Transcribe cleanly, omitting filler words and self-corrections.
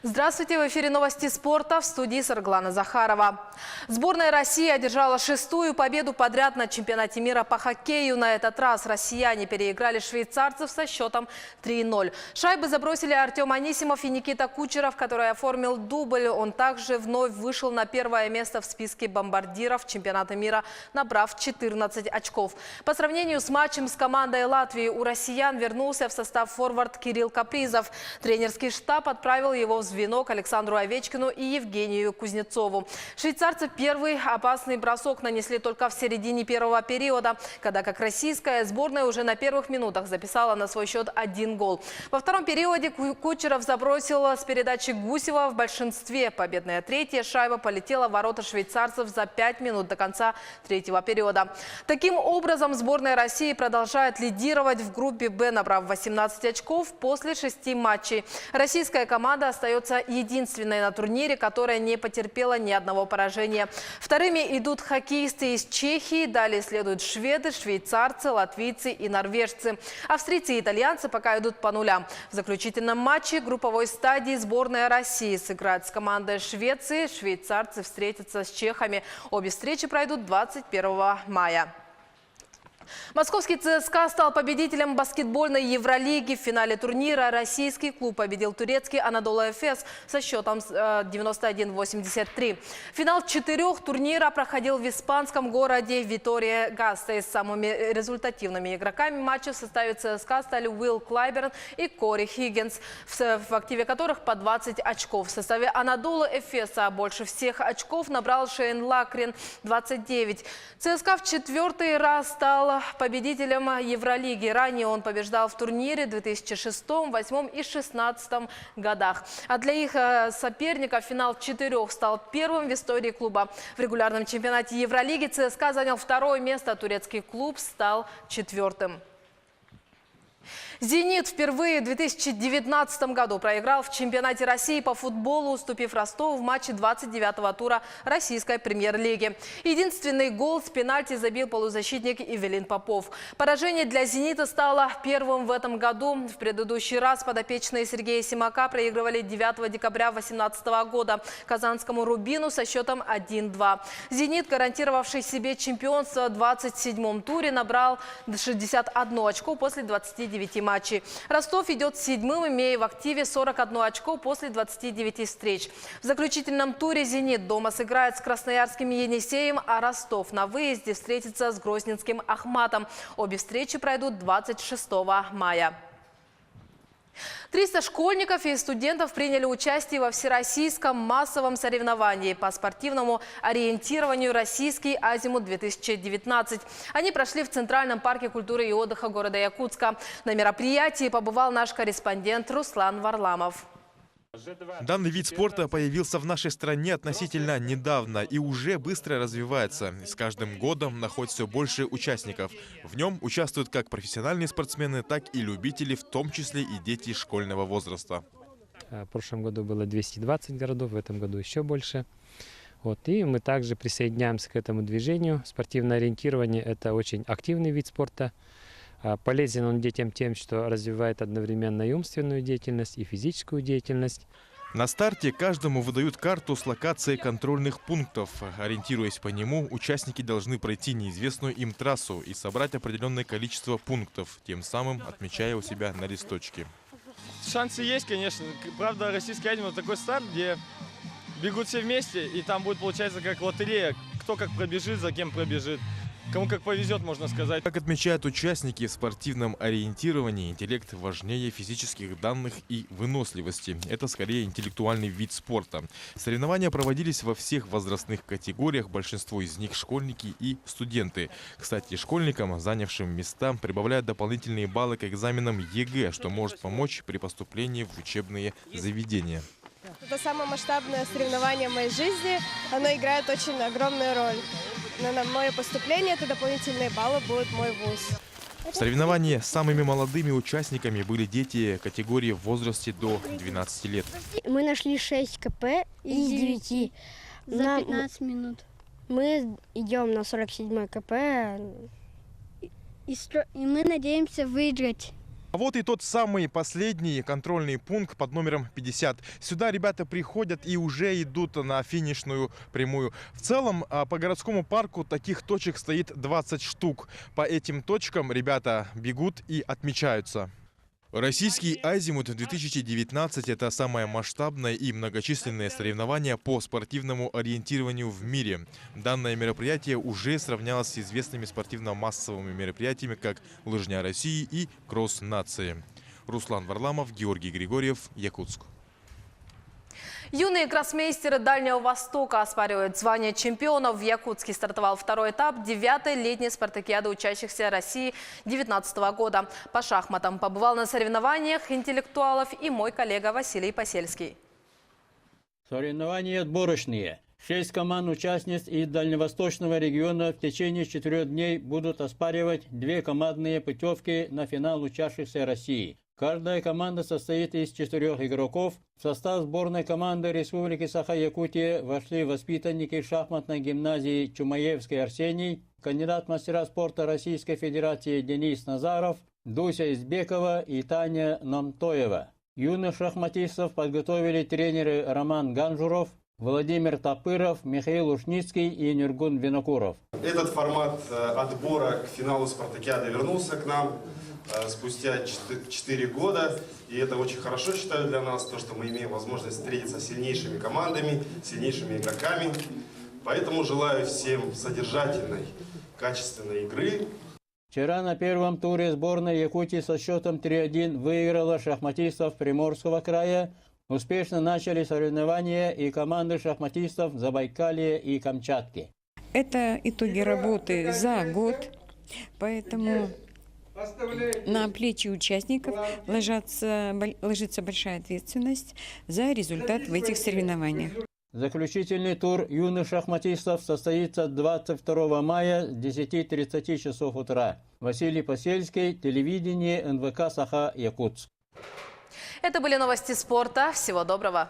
Здравствуйте! В эфире новости спорта, в студии Сарглана Захарова. Сборная России одержала 6-ю победу подряд на чемпионате мира по хоккею. На этот раз россияне переиграли швейцарцев со счетом 3-0. Шайбы забросили Артем Анисимов и Никита Кучеров, который оформил дубль. Он также вновь вышел на первое место в списке бомбардиров чемпионата мира, набрав 14 очков. По сравнению с матчем с командой Латвии у россиян вернулся в состав форвард Кирилл Капризов. Тренерский штаб отправил его в звено к Александру Овечкину и Евгению Кузнецову. Швейцарцы первый опасный бросок нанесли только в середине первого периода, когда как российская сборная уже на первых минутах записала на свой счет 1 гол. Во втором периоде Кучеров забросил с передачи Гусева в большинстве. Победная третья шайба полетела в ворота швейцарцев за 5 минут до конца третьего периода. Таким образом, сборная России продолжает лидировать в группе «Б», набрав 18 очков после 6 матчей. Российская команда остается единственной на турнире, которая не потерпела ни одного поражения. Вторыми идут хоккеисты из Чехии, далее следуют шведы, швейцарцы, латвийцы и норвежцы. Австрийцы и итальянцы пока идут по нулям. В заключительном матче групповой стадии сборная России сыграет с командой Швеции. Швейцарцы встретятся с чехами. Обе встречи пройдут 21 мая. Московский ЦСКА стал победителем баскетбольной Евролиги. В финале турнира российский клуб победил турецкий Анадолу Эфес со счетом 91-83. Финал 4 турнира проходил в испанском городе Витория-Гастейс. Самыми результативными игроками матча в составе ЦСКА стали Уилл Клайберн и Кори Хиггинс, в активе которых по 20 очков. В составе Анадолу Эфеса больше всех очков набрал Шейн Лакрин – 29. ЦСКА в 4-й раз стал победителем Евролиги. Ранее он побеждал в турнире в 2006, 2008 и 2016 годах. А для их соперников финал 4 стал первым в истории клуба. В регулярном чемпионате Евролиги ЦСКА занял 2-е место, а турецкий клуб стал 4-м. «Зенит» впервые в 2019 году проиграл в чемпионате России по футболу, уступив Ростову в матче 29-го тура российской премьер-лиги. Единственный гол с пенальти забил полузащитник Ивелин Попов. Поражение для «Зенита» стало первым в этом году. В предыдущий раз подопечные Сергея Симака проигрывали 9 декабря 2018 года казанскому «Рубину» со счетом 1-2. «Зенит», гарантировавший себе чемпионство в 27-м туре, набрал 61 очко после 29 матчей. Ростов идет 7-м, имея в активе 41 очко после 29 встреч. В заключительном туре «Зенит» дома сыграет с красноярским «Енисеем», а Ростов на выезде встретится с грозненским «Ахматом». Обе встречи пройдут 26 мая. 300 школьников и студентов приняли участие во всероссийском массовом соревновании по спортивному ориентированию «Российский Азимут-2019». Они прошли в Центральном парке культуры и отдыха города Якутска. На мероприятии побывал наш корреспондент Руслан Варламов. Данный вид спорта появился в нашей стране относительно недавно и уже быстро развивается. С каждым годом находит все больше участников. В нем участвуют как профессиональные спортсмены, так и любители, в том числе и дети школьного возраста. В прошлом году было 220 городов, в этом году еще больше. И мы также присоединяемся к этому движению. Спортивное ориентирование – это очень активный вид спорта. Полезен он детям тем, что развивает одновременно и умственную деятельность, и физическую деятельность. На старте каждому выдают карту с локацией контрольных пунктов. Ориентируясь по нему, участники должны пройти неизвестную им трассу и собрать определенное количество пунктов, тем самым отмечая у себя на листочке. Шансы есть, конечно. Правда, российский азимут такой старт, где бегут все вместе, и там будет, получается, как лотерея. Кто как пробежит, за кем пробежит. Кому как повезет, можно сказать. Как отмечают участники, в спортивном ориентировании интеллект важнее физических данных и выносливости. Это скорее интеллектуальный вид спорта. Соревнования проводились во всех возрастных категориях, большинство из них школьники и студенты. Кстати, школьникам, занявшим места, прибавляют дополнительные баллы к экзаменам ЕГЭ, что может помочь при поступлении в учебные заведения. Это самое масштабное соревнование в моей жизни. Оно играет очень огромную роль. На мое поступление это дополнительные баллы будет мой вуз. В соревновании с самыми молодыми участниками были дети категории в возрасте до 12 лет. Мы нашли 6 КП из 9 за 15 минут. Мы идем на 47 КП. И мы надеемся выиграть. А вот и тот самый последний контрольный пункт под номером 50. Сюда ребята приходят и уже идут на финишную прямую. В целом по городскому парку таких точек стоит 20 штук. По этим точкам ребята бегут и отмечаются. Российский Азимут 2019 – это самое масштабное и многочисленное соревнование по спортивному ориентированию в мире. Данное мероприятие уже сравнялось с известными спортивно-массовыми мероприятиями, как «Лыжня России» и «Кросс нации». Руслан Варламов, Георгий Григорьев, Якутск. Юные гроссмейстеры Дальнего Востока оспаривают звание чемпионов. В Якутске стартовал второй этап 9-й летней спартакиады учащихся России 2019 года. По шахматам побывал на соревнованиях интеллектуалов и мой коллега Василий Посельский. Соревнования отборочные. 6 команд-участниц из дальневосточного региона в течение 4 дней будут оспаривать 2 командные путевки на финал учащихся России. Каждая команда состоит из 4 игроков. В состав сборной команды Республики Саха-Якутия вошли воспитанники шахматной гимназии Чумаевский Арсений, кандидат в мастера спорта Российской Федерации Денис Назаров, Дуся Избекова и Таня Намтоева. Юных шахматистов подготовили тренеры Роман Ганжуров, Владимир Топыров, Михаил Ушницкий и Нюргун Винокуров. Этот формат отбора к финалу спартакиады вернулся к нам спустя 4 года. И это очень хорошо, считаю, для нас, то, что мы имеем возможность встретиться с сильнейшими командами, сильнейшими игроками. Поэтому желаю всем содержательной, качественной игры. Вчера на первом туре сборная Якутии со счетом 3-1 выиграла шахматистов Приморского края. Успешно начали соревнования и команды шахматистов Забайкалья и Камчатки. Это итоги работы за год, поэтому на плечи участников ложится большая ответственность за результат в этих соревнованиях. Заключительный тур юных шахматистов состоится 22 мая с 10:30 часов утра. Василий Посельский, телевидение НВК Саха-Якутск. Это были новости спорта. Всего доброго.